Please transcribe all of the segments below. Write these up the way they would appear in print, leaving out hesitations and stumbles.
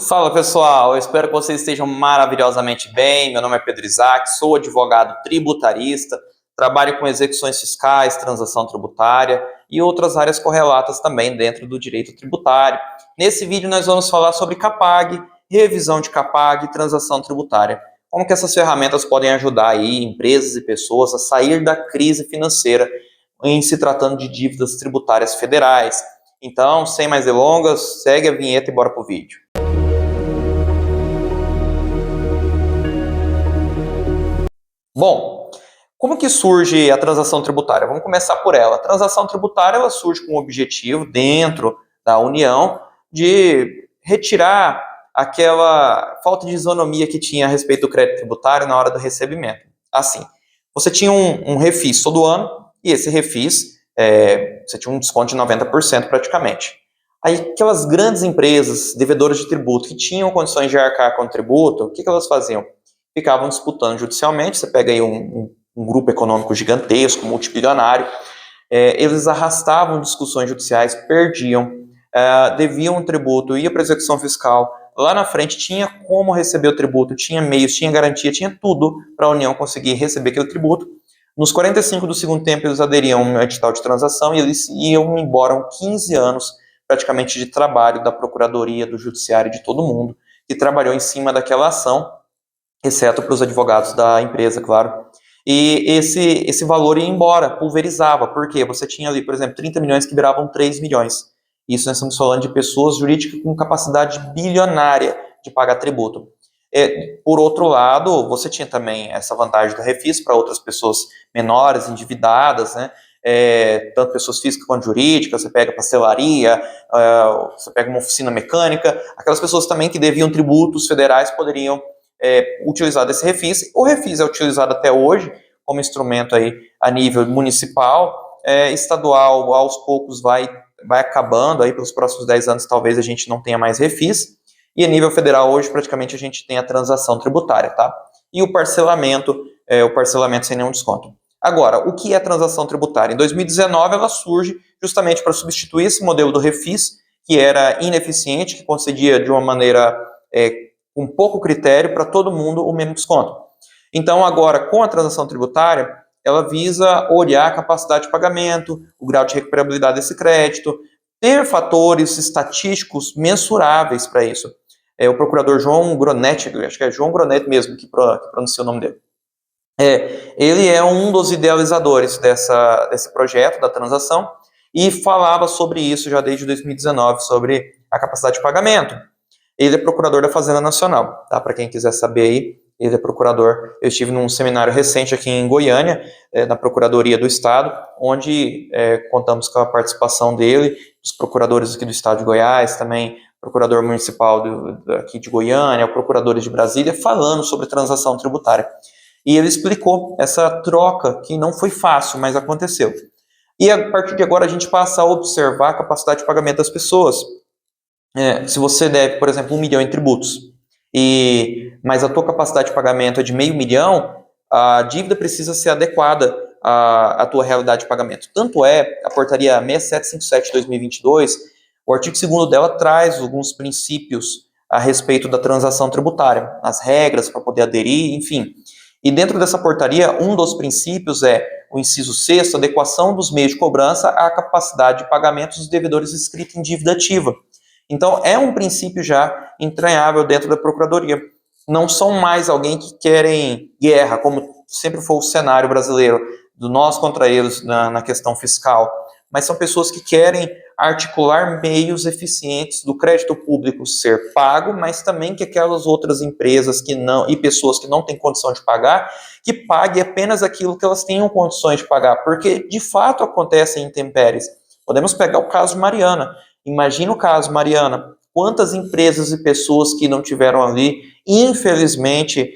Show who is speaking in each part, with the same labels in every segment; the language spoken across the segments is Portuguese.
Speaker 1: Fala pessoal, eu espero que vocês estejam maravilhosamente bem. Meu nome é Pedro Isaac, sou advogado tributarista, trabalho com execuções fiscais, transação tributária e outras áreas correlatas também dentro do direito tributário. Nesse vídeo nós vamos falar sobre CAPAG, revisão de CAPAG e transação tributária. Como que essas ferramentas podem ajudar aí empresas e pessoas a sair da crise financeira em se tratando de dívidas tributárias federais. Então, sem mais delongas, segue a vinheta e bora pro vídeo. Bom, como que surge a transação tributária? Vamos começar por ela. A transação tributária ela surge com o objetivo, dentro da União, de retirar aquela falta de isonomia que tinha a respeito do crédito tributário na hora do recebimento. Assim, você tinha um refis todo ano, e esse refis, você tinha um desconto de 90% praticamente. Aí, aquelas grandes empresas devedoras de tributo que tinham condições de arcar com o tributo, o que elas faziam? Ficavam disputando judicialmente. Você pega aí um grupo econômico gigantesco, multibilionário, eles arrastavam discussões judiciais, perdiam, deviam um tributo, ia para a execução fiscal, lá na frente tinha como receber o tributo, tinha meios, tinha garantia, tinha tudo para a União conseguir receber aquele tributo. Nos 45 do segundo tempo eles aderiam a um edital de transação e eles iam embora 15 anos praticamente de trabalho da Procuradoria, do Judiciário, de todo mundo, que trabalhou em cima daquela ação, exceto para os advogados da empresa, claro. E esse valor ia embora, pulverizava. Por quê? Você tinha ali, por exemplo, 30 milhões que viravam 3 milhões. Isso nós estamos falando de pessoas jurídicas com capacidade bilionária de pagar tributo. Por outro lado, você tinha também essa vantagem do refis para outras pessoas menores, endividadas, né? Tanto pessoas físicas quanto jurídicas. Você pega pastelaria, você pega uma oficina mecânica, aquelas pessoas também que deviam tributos federais poderiam utilizar desse refis. O refis é utilizado até hoje como instrumento aí a nível municipal, estadual aos poucos vai acabando, aí pelos próximos 10 anos talvez a gente não tenha mais refis, e a nível federal hoje praticamente a gente tem a transação tributária, tá? E o parcelamento sem nenhum desconto. Agora, o que é transação tributária? Em 2019 ela surge justamente para substituir esse modelo do refis, que era ineficiente, que concedia de uma maneira com pouco critério para todo mundo o mesmo desconto. Então, agora, com a transação tributária, ela visa olhar a capacidade de pagamento, o grau de recuperabilidade desse crédito, ter fatores estatísticos mensuráveis para isso. O procurador João Gronetti, acho que é João Gronetti mesmo que pronuncia o nome dele. Ele é um dos idealizadores desse projeto da transação e falava sobre isso já desde 2019, sobre a capacidade de pagamento. Ele é procurador da Fazenda Nacional, tá? Para quem quiser saber aí, ele é procurador. Eu estive num seminário recente aqui em Goiânia, na Procuradoria do Estado, onde contamos com a participação dele, dos procuradores aqui do Estado de Goiás, também procurador municipal aqui de Goiânia, procuradores de Brasília, falando sobre transação tributária. E ele explicou essa troca, que não foi fácil, mas aconteceu. E a partir de agora a gente passa a observar a capacidade de pagamento das pessoas. Se você deve, por exemplo, 1 milhão em tributos, mas a tua capacidade de pagamento é de meio milhão, a dívida precisa ser adequada à tua realidade de pagamento. Tanto a portaria 6757 de 2022, o artigo 2º dela traz alguns princípios a respeito da transação tributária, as regras para poder aderir, enfim. E dentro dessa portaria, um dos princípios é o inciso 6º, adequação dos meios de cobrança à capacidade de pagamento dos devedores inscritos em dívida ativa. Então, é um princípio já entranhável dentro da Procuradoria. Não são mais alguém que querem guerra, como sempre foi o cenário brasileiro, do nós contra eles na questão fiscal, mas são pessoas que querem articular meios eficientes do crédito público ser pago, mas também que aquelas outras empresas e pessoas que não têm condição de pagar, que paguem apenas aquilo que elas tenham condições de pagar, porque de fato acontecem intempéries. Podemos pegar o caso Mariana. Imagina o caso Mariana, quantas empresas e pessoas que não tiveram ali, infelizmente,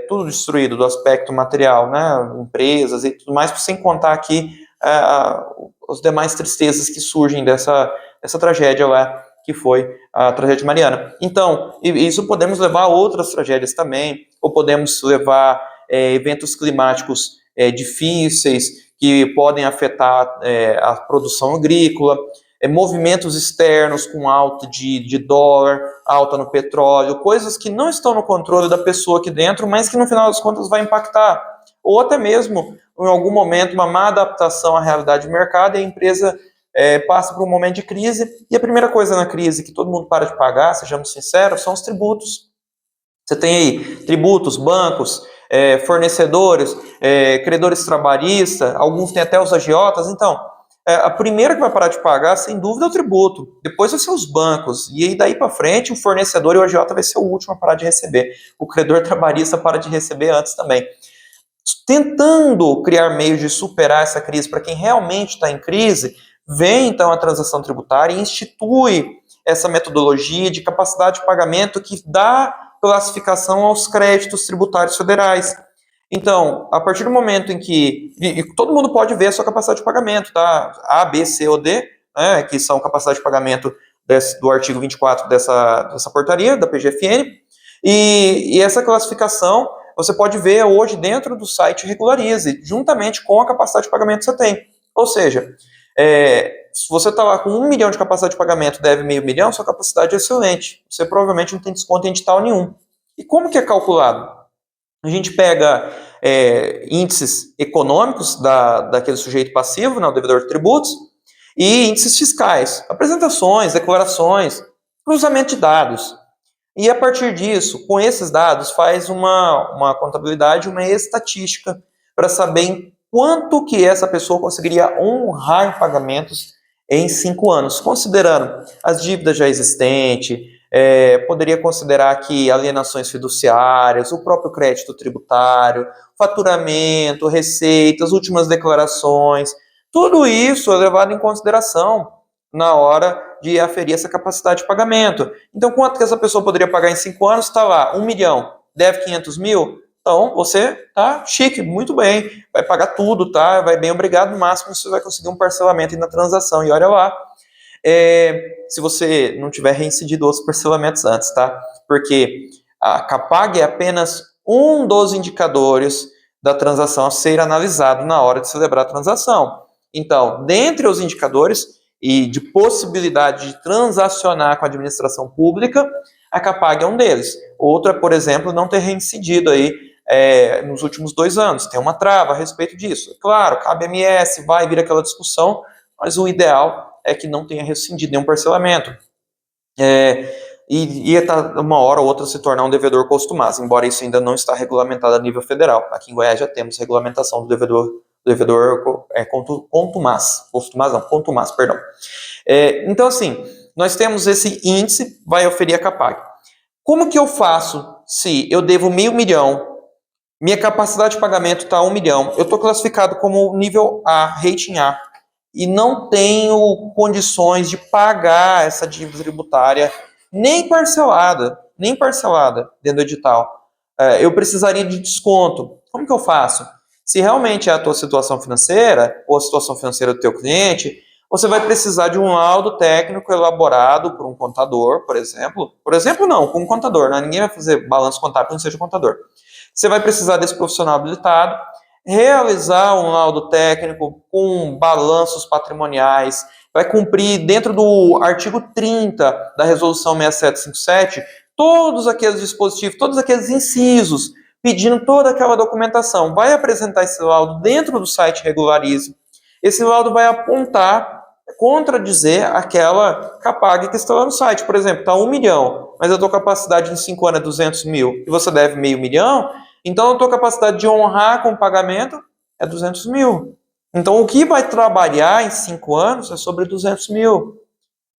Speaker 1: tudo destruído do aspecto material, né? Empresas e tudo mais, sem contar aqui as demais tristezas que surgem dessa tragédia lá, que foi a tragédia Mariana. Então, isso podemos levar a outras tragédias também, ou podemos levar eventos climáticos difíceis, que podem afetar a produção agrícola. movimentos externos com alta de dólar, alta no petróleo, coisas que não estão no controle da pessoa aqui dentro, mas que no final das contas vai impactar. Ou até mesmo, em algum momento, uma má adaptação à realidade do mercado e a empresa passa por um momento de crise, e a primeira coisa na crise que todo mundo para de pagar, sejamos sinceros, são os tributos. Você tem aí tributos, bancos, fornecedores, credores trabalhistas, alguns têm até os agiotas. Então, a primeira que vai parar de pagar, sem dúvida, é o tributo. Depois vai ser os bancos. E aí, daí para frente, o fornecedor e o agiota vai ser o último a parar de receber. O credor trabalhista para de receber antes também. Tentando criar meios de superar essa crise para quem realmente está em crise, vem então a transação tributária e institui essa metodologia de capacidade de pagamento que dá classificação aos créditos tributários federais. Então, a partir do momento em que todo mundo pode ver a sua capacidade de pagamento, tá? A, B, C ou D, né, que são capacidade de pagamento do artigo 24 dessa portaria, da PGFN, e essa classificação você pode ver hoje dentro do site Regularize, juntamente com a capacidade de pagamento que você tem. Ou seja, se você está lá com 1 milhão de capacidade de pagamento, deve meio milhão, sua capacidade é excelente. Você provavelmente não tem desconto em edital nenhum. E como que é calculado? A gente pega índices econômicos daquele sujeito passivo, né, o devedor de tributos, e índices fiscais, apresentações, declarações, cruzamento de dados. E a partir disso, com esses dados, faz uma contabilidade, uma estatística para saber em quanto que essa pessoa conseguiria honrar pagamentos em 5 anos, considerando as dívidas já existentes, poderia considerar aqui alienações fiduciárias, o próprio crédito tributário, faturamento, receitas, últimas declarações, tudo isso é levado em consideração na hora de aferir essa capacidade de pagamento. Então, quanto que essa pessoa poderia pagar em 5 anos? Está lá, 1 milhão, deve 500 mil? Então, você tá chique, muito bem, vai pagar tudo, tá? Vai bem, obrigado, no máximo você vai conseguir um parcelamento aí na transação, e olha lá, se você não tiver reincidido outros parcelamentos antes, tá? Porque a CAPAG é apenas um dos indicadores da transação a ser analisado na hora de celebrar a transação. Então, dentre os indicadores e de possibilidade de transacionar com a administração pública, a CAPAG é um deles. Outro é, por exemplo, não ter reincidido aí nos últimos 2 anos. Tem uma trava a respeito disso. Claro, cabe MS, vai vir aquela discussão, mas o ideal é que não tenha rescindido nenhum parcelamento. E uma hora ou outra se tornar um devedor costumaz, embora isso ainda não está regulamentado a nível federal. Aqui em Goiás já temos regulamentação do devedor contumaz, perdão. Então, assim, nós temos esse índice, vai oferir a CAPAG. Como que eu faço se eu devo 1.000 milhão, minha capacidade de pagamento está 1 milhão, eu estou classificado como nível A, rating A, e não tenho condições de pagar essa dívida tributária nem parcelada dentro do edital. Eu precisaria de desconto. Como que eu faço? Se realmente é a tua situação financeira, ou a situação financeira do teu cliente, você vai precisar de um laudo técnico elaborado por um contador, por exemplo. Por exemplo, não, com um contador, né? Ninguém vai fazer balanço contábil que não seja contador. Você vai precisar desse profissional habilitado, realizar um laudo técnico com balanços patrimoniais, vai cumprir dentro do artigo 30 da Resolução 6757 todos aqueles dispositivos, todos aqueles incisos, pedindo toda aquela documentação. Vai apresentar esse laudo dentro do site Regularize. Esse laudo vai apontar, contradizer aquela CAPAG que está lá no site. Por exemplo, está 1 milhão, mas a tua capacidade em 5 anos é 200 mil e você deve meio milhão, então a tua capacidade de honrar com o pagamento é 200 mil. Então o que vai trabalhar em 5 anos é sobre 200 mil.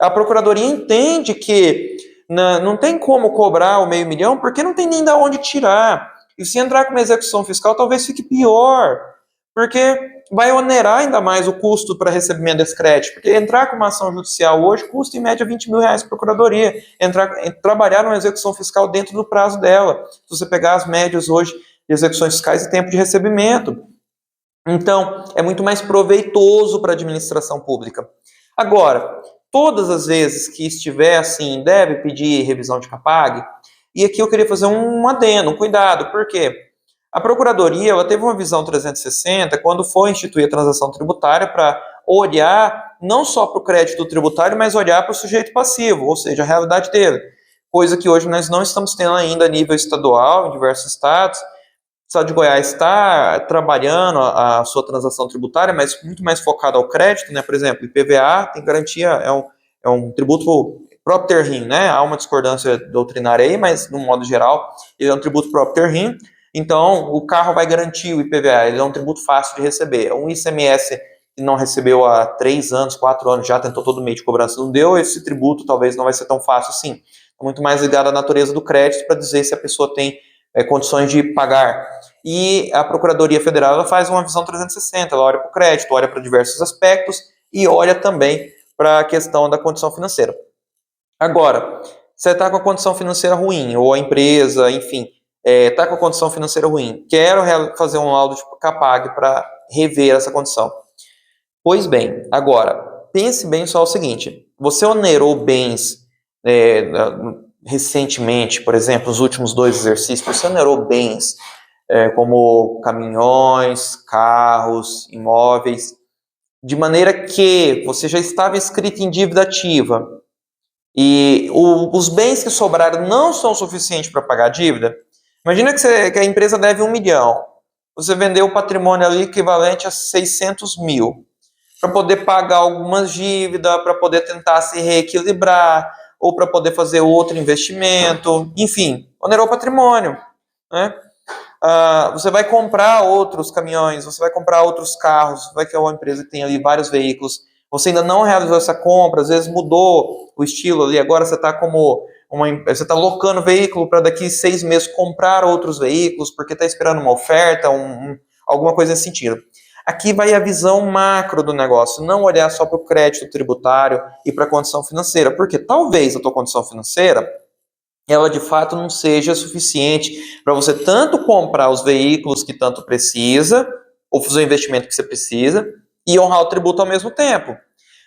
Speaker 1: A Procuradoria entende que não tem como cobrar o meio milhão porque não tem nem de onde tirar. E se entrar com uma execução fiscal, talvez fique pior, porque vai onerar ainda mais o custo para recebimento desse crédito. Porque entrar com uma ação judicial hoje custa em média 20 mil reais para a Procuradoria. Trabalhar numa execução fiscal dentro do prazo dela. Se você pegar as médias hoje de execuções fiscais e tempo de recebimento. Então, é muito mais proveitoso para a administração pública. Agora, todas as vezes que estiver assim, deve pedir revisão de CAPAG, e aqui eu queria fazer um adendo, um cuidado, porque a Procuradoria ela teve uma visão 360 quando foi instituir a transação tributária para olhar não só para o crédito tributário, mas olhar para o sujeito passivo, ou seja, a realidade dele. Coisa que hoje nós não estamos tendo ainda a nível estadual, em diversos estados. O estado de Goiás está trabalhando a sua transação tributária, mas muito mais focado ao crédito, né? Por exemplo, IPVA tem garantia, é um tributo próprio ter-rim, né? Há uma discordância doutrinária aí, mas, no modo geral, ele é um tributo próprio ter-rim. Então, o carro vai garantir o IPVA, ele é um tributo fácil de receber. Um ICMS que não recebeu há 3 anos, 4 anos, já tentou todo meio de cobrança, não deu, esse tributo talvez não vai ser tão fácil assim. É muito mais ligado à natureza do crédito para dizer se a pessoa tem condições de pagar. E a Procuradoria Federal ela faz uma visão 360, ela olha para o crédito, olha para diversos aspectos e olha também para a questão da condição financeira. Agora, você está com a condição financeira ruim, ou a empresa, enfim, está com a condição financeira ruim, quero fazer um laudo de CAPAG para rever essa condição. Pois bem, agora, pense bem só o seguinte, você onerou bens recentemente, por exemplo, nos últimos 2 exercícios, você onerou bens como caminhões, carros, imóveis, de maneira que você já estava inscrito em dívida ativa e os bens que sobraram não são suficientes para pagar a dívida. Imagina que a empresa deve 1 milhão, você vendeu o patrimônio ali equivalente a 600 mil, para poder pagar algumas dívidas, para poder tentar se reequilibrar, ou para poder fazer outro investimento, enfim, onerou o patrimônio, né? Você vai comprar outros caminhões, você vai comprar outros carros, vai que é uma empresa que tem ali vários veículos, você ainda não realizou essa compra, às vezes mudou o estilo ali, agora você está você está locando veículo para daqui 6 meses comprar outros veículos, porque está esperando uma oferta, alguma coisa nesse sentido. Aqui vai a visão macro do negócio, não olhar só para o crédito tributário e para a condição financeira, porque talvez a tua condição financeira ela de fato não seja suficiente para você tanto comprar os veículos que tanto precisa, ou fazer o investimento que você precisa, e honrar o tributo ao mesmo tempo.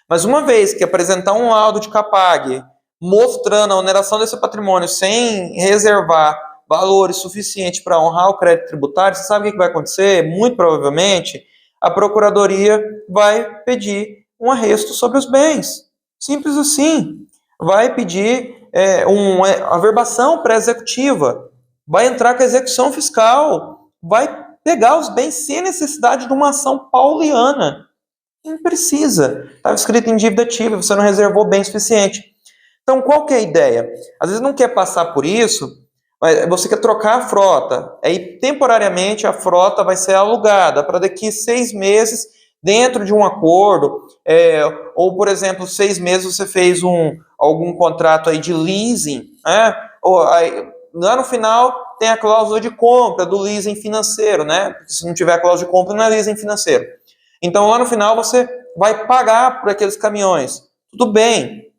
Speaker 1: Mas uma vez que apresentar um laudo de CAPAG mostrando a oneração desse patrimônio sem reservar valores suficientes para honrar o crédito tributário, você sabe o que vai acontecer? Muito provavelmente, a Procuradoria vai pedir um arresto sobre os bens. Simples assim. Vai pedir uma averbação pré-executiva, vai entrar com a execução fiscal, vai pegar os bens sem necessidade de uma ação pauliana. Não precisa. Estava escrito em dívida ativa, você não reservou bem suficiente. Então, qual que é a ideia? Às vezes não quer passar por isso, mas você quer trocar a frota. Aí, temporariamente, a frota vai ser alugada para daqui 6 meses, dentro de um acordo, ou, por exemplo, 6 meses você fez algum contrato aí de leasing, né? Lá no final tem a cláusula de compra do leasing financeiro, né? Porque se não tiver a cláusula de compra, não é leasing financeiro. Então, lá no final, você vai pagar por aqueles caminhões. Tudo bem.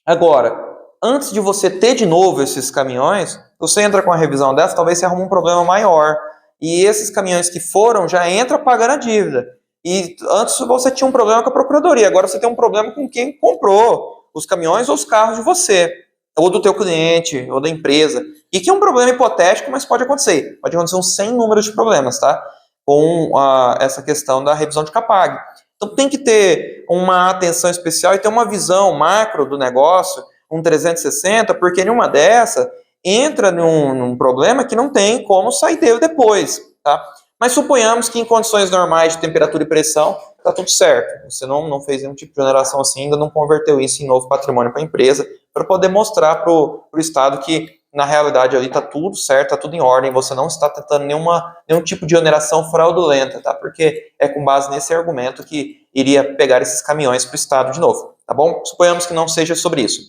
Speaker 1: Agora, antes de você ter de novo esses caminhões, você entra com a revisão dessa, talvez você arrume um problema maior. E esses caminhões que foram, já entra pagando a dívida. E antes você tinha um problema com a Procuradoria, agora você tem um problema com quem comprou os caminhões ou os carros de você, ou do teu cliente, ou da empresa. E que é um problema hipotético, mas pode acontecer. Pode acontecer um sem número de problemas, tá? Com essa questão da revisão de CAPAG. Então tem que ter uma atenção especial e ter uma visão macro do negócio, um 360, porque nenhuma dessa entra num problema que não tem como sair dele depois, tá? Mas suponhamos que em condições normais de temperatura e pressão, está tudo certo. Você não fez nenhum tipo de oneração assim, ainda não converteu isso em novo patrimônio para a empresa, para poder mostrar para o Estado que, na realidade, ali está tudo certo, está tudo em ordem, você não está tentando nenhum tipo de oneração fraudulenta, tá? Porque é com base nesse argumento que iria pegar esses caminhões para o Estado de novo, tá bom? Suponhamos que não seja sobre isso.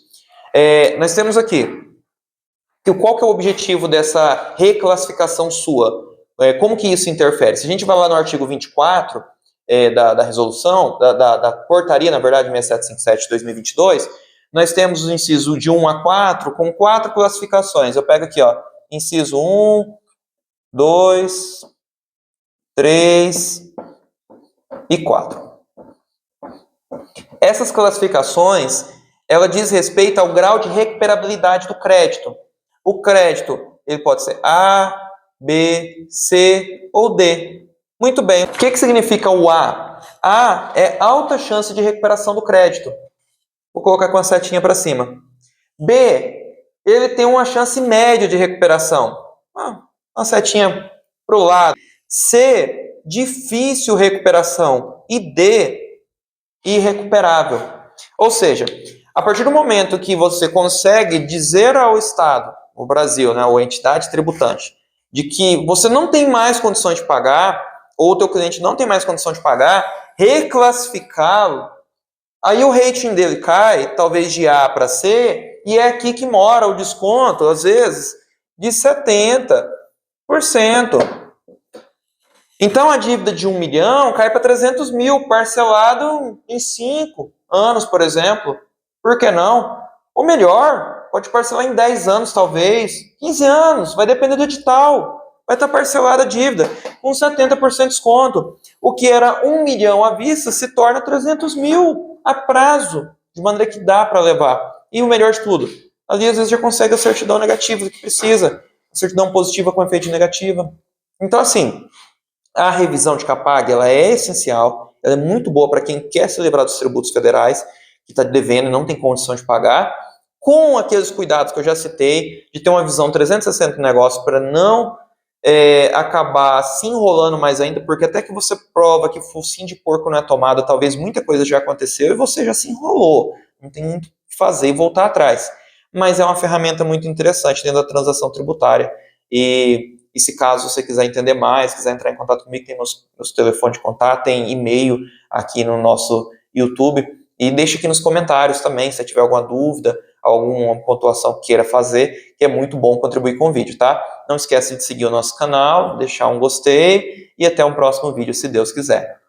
Speaker 1: Nós temos aqui, qual que é o objetivo dessa reclassificação sua? Como que isso interfere? Se a gente vai lá no artigo 24 da resolução, da portaria, na verdade, 6757 de 2022, nós temos o inciso de 1 a 4, com 4 classificações. Eu pego aqui, ó, inciso 1, 2, 3 e 4. Essas classificações, ela diz respeito ao grau de recuperabilidade do crédito. O crédito, ele pode ser A, B, C ou D. Muito bem. O que significa o A? tá? A é alta chance de recuperação do crédito. Vou colocar com a setinha para cima. B, ele tem uma chance média de recuperação. Uma setinha para o lado. C, difícil recuperação. E D, irrecuperável. Ou seja, a partir do momento que você consegue dizer ao Estado, o Brasil, né, ou a entidade tributante, de que você não tem mais condições de pagar, ou o teu cliente não tem mais condição de pagar, reclassificá-lo, aí o rating dele cai, talvez de A para C, e é aqui que mora o desconto, às vezes, de 70%. Então a dívida de 1 milhão cai para 300 mil, parcelado em 5 anos, por exemplo. Por que não? Ou melhor, pode parcelar em 10 anos, talvez, 15 anos, vai depender do edital. Vai estar parcelada a dívida com 70% de desconto. O que era 1 milhão à vista se torna 300 mil a prazo, de maneira que dá para levar. E o melhor de tudo, ali às vezes já consegue a certidão negativa do que precisa, a certidão positiva com efeito negativa. Então, assim, a revisão de CAPAG ela é essencial, ela é muito boa para quem quer se livrar dos tributos federais, que está devendo e não tem condição de pagar, com aqueles cuidados que eu já citei, de ter uma visão 360 do negócio para não acabar se enrolando mais ainda, porque até que você prova que o focinho de porco não é tomada, talvez muita coisa já aconteceu e você já se enrolou, não tem muito o que fazer e voltar atrás. Mas é uma ferramenta muito interessante dentro da transação tributária. E se caso você quiser entender mais, quiser entrar em contato comigo, tem meus telefones de contato, tem e-mail aqui no nosso YouTube. E deixe aqui nos comentários também, se tiver alguma dúvida, alguma pontuação que queira fazer, que é muito bom contribuir com o vídeo, tá? Não esquece de seguir o nosso canal, deixar um gostei e até um próximo vídeo, se Deus quiser.